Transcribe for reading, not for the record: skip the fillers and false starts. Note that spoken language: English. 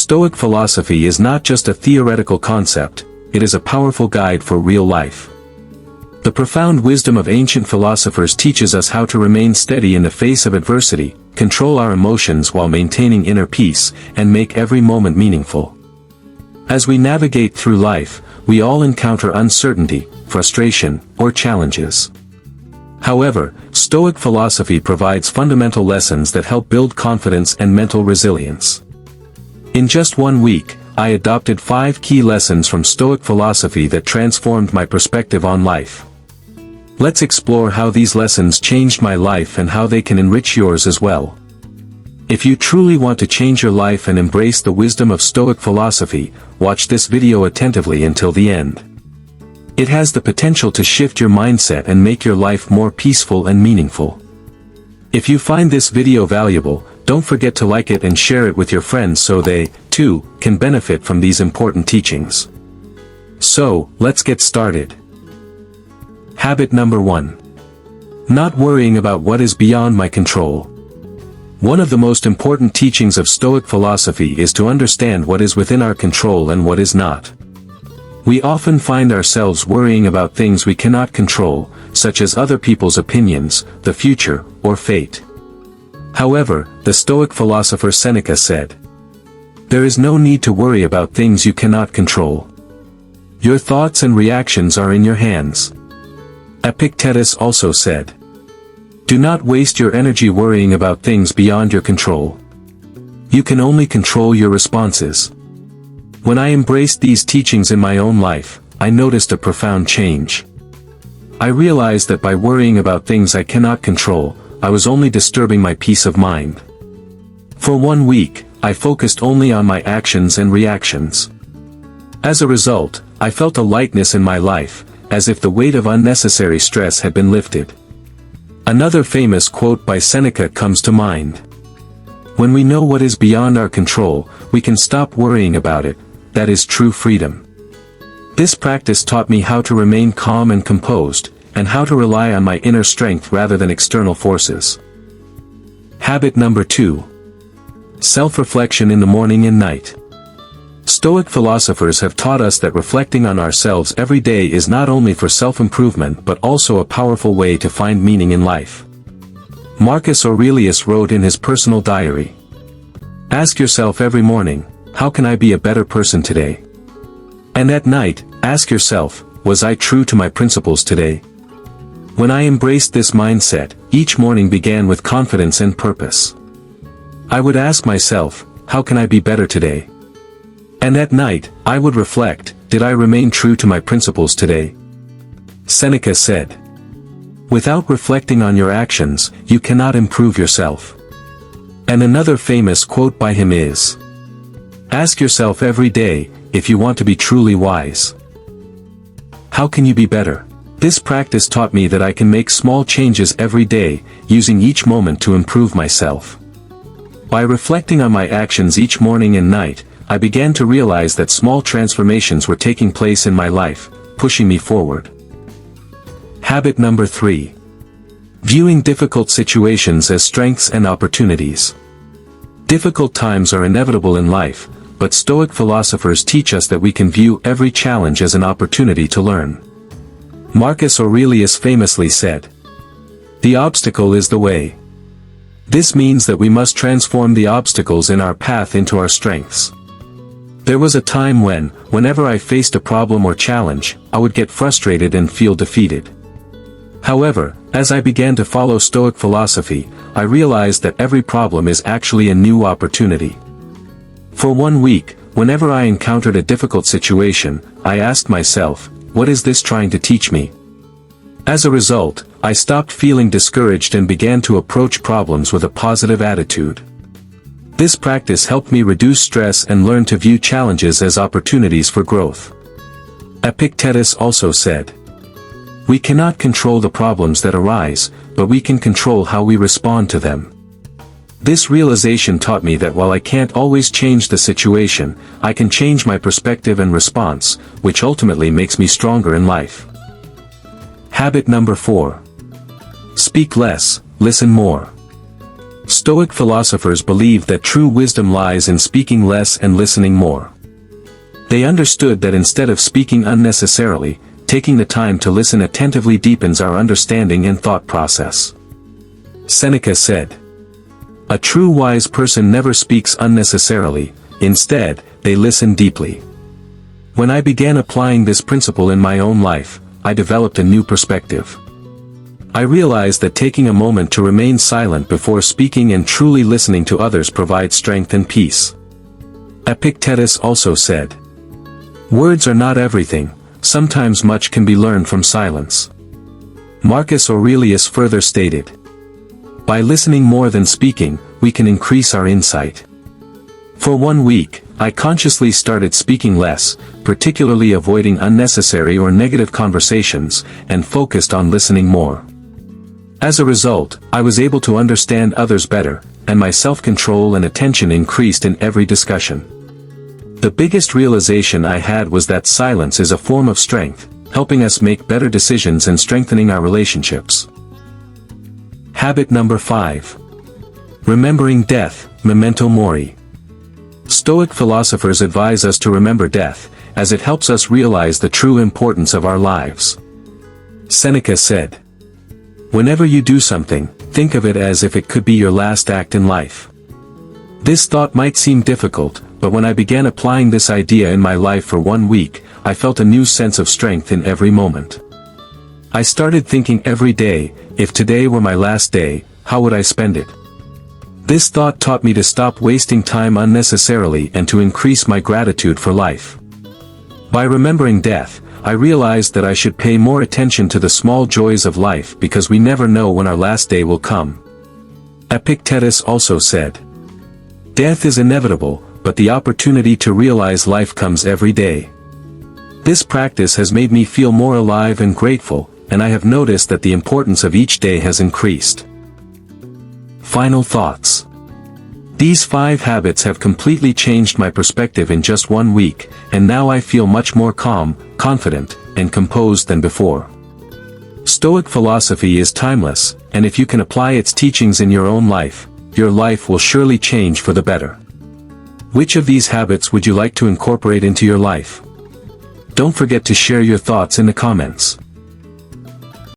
Stoic philosophy is not just a theoretical concept, it is a powerful guide for real life. The profound wisdom of ancient philosophers teaches us how to remain steady in the face of adversity, control our emotions while maintaining inner peace, and make every moment meaningful. As we navigate through life, we all encounter uncertainty, frustration, or challenges. However, Stoic philosophy provides fundamental lessons that help build confidence and mental resilience. In just 1 week, I adopted 5 key lessons from Stoic philosophy that transformed my perspective on life. Let's explore how these lessons changed my life and how they can enrich yours as well. If you truly want to change your life and embrace the wisdom of Stoic philosophy, watch this video attentively until the end. It has the potential to shift your mindset and make your life more peaceful and meaningful. If you find this video valuable, don't forget to like it and share it with your friends so they, too, can benefit from these important teachings. So, let's get started. Habit number 1. Not worrying about what is beyond my control. One of the most important teachings of Stoic philosophy is to understand what is within our control and what is not. We often find ourselves worrying about things we cannot control, such as other people's opinions, the future, or fate. However, the Stoic philosopher Seneca said, "There is no need to worry about things you cannot control. Your thoughts and reactions are in your hands." Epictetus also said, "Do not waste your energy worrying about things beyond your control. You can only control your responses." When I embraced these teachings in my own life, I noticed a profound change. I realized that by worrying about things I cannot control, I was only disturbing my peace of mind. For 1 week, I focused only on my actions and reactions. As a result, I felt a lightness in my life, as if the weight of unnecessary stress had been lifted. Another famous quote by Seneca comes to mind. "When we know what is beyond our control, we can stop worrying about it. That is true freedom." This practice taught me how to remain calm and composed, and how to rely on my inner strength rather than external forces. Habit number 2. Self-reflection in the morning and night. Stoic philosophers have taught us that reflecting on ourselves every day is not only for self-improvement but also a powerful way to find meaning in life. Marcus Aurelius wrote in his personal diary, "Ask yourself every morning, how can I be a better person today? And at night, ask yourself, was I true to my principles today?" When I embraced this mindset, each morning began with confidence and purpose. I would ask myself, how can I be better today? And at night, I would reflect, did I remain true to my principles today? Seneca said, "Without reflecting on your actions, you cannot improve yourself." And another famous quote by him is, "Ask yourself every day, if you want to be truly wise. How can you be better?" This practice taught me that I can make small changes every day, using each moment to improve myself. By reflecting on my actions each morning and night, I began to realize that small transformations were taking place in my life, pushing me forward. Habit number 3. Viewing difficult situations as strengths and opportunities. Difficult times are inevitable in life, but Stoic philosophers teach us that we can view every challenge as an opportunity to learn. Marcus Aurelius famously said, "The obstacle is the way." This means that we must transform the obstacles in our path into our strengths. There was a time when, whenever I faced a problem or challenge, I would get frustrated and feel defeated. However, as I began to follow Stoic philosophy, I realized that every problem is actually a new opportunity. For 1 week, whenever I encountered a difficult situation, I asked myself, what is this trying to teach me? As a result, I stopped feeling discouraged and began to approach problems with a positive attitude. This practice helped me reduce stress and learn to view challenges as opportunities for growth. Epictetus also said, "We cannot control the problems that arise, but we can control how we respond to them." This realization taught me that while I can't always change the situation, I can change my perspective and response, which ultimately makes me stronger in life. Habit number 4. Speak less, listen more. Stoic philosophers believed that true wisdom lies in speaking less and listening more. They understood that instead of speaking unnecessarily, taking the time to listen attentively deepens our understanding and thought process. Seneca said, "A true wise person never speaks unnecessarily, instead, they listen deeply." When I began applying this principle in my own life, I developed a new perspective. I realized that taking a moment to remain silent before speaking and truly listening to others provides strength and peace. Epictetus also said, "Words are not everything, sometimes much can be learned from silence." Marcus Aurelius further stated, "By listening more than speaking, we can increase our insight." For 1 week, I consciously started speaking less, particularly avoiding unnecessary or negative conversations, and focused on listening more. As a result, I was able to understand others better, and my self-control and attention increased in every discussion. The biggest realization I had was that silence is a form of strength, helping us make better decisions and strengthening our relationships. Habit number 5. Remembering death, memento mori. Stoic philosophers advise us to remember death, as it helps us realize the true importance of our lives. Seneca said, "Whenever you do something, think of it as if it could be your last act in life." This thought might seem difficult, but when I began applying this idea in my life for 1 week, I felt a new sense of strength in every moment. I started thinking every day, if today were my last day, how would I spend it? This thought taught me to stop wasting time unnecessarily and to increase my gratitude for life. By remembering death, I realized that I should pay more attention to the small joys of life because we never know when our last day will come. Epictetus also said, "Death is inevitable, but the opportunity to realize life comes every day." This practice has made me feel more alive and grateful, and I have noticed that the importance of each day has increased. Final thoughts. These 5 habits have completely changed my perspective in just 1 week, and now I feel much more calm, confident, and composed than before. Stoic philosophy is timeless, and if you can apply its teachings in your own life, your life will surely change for the better. Which of these habits would you like to incorporate into your life? Don't forget to share your thoughts in the comments.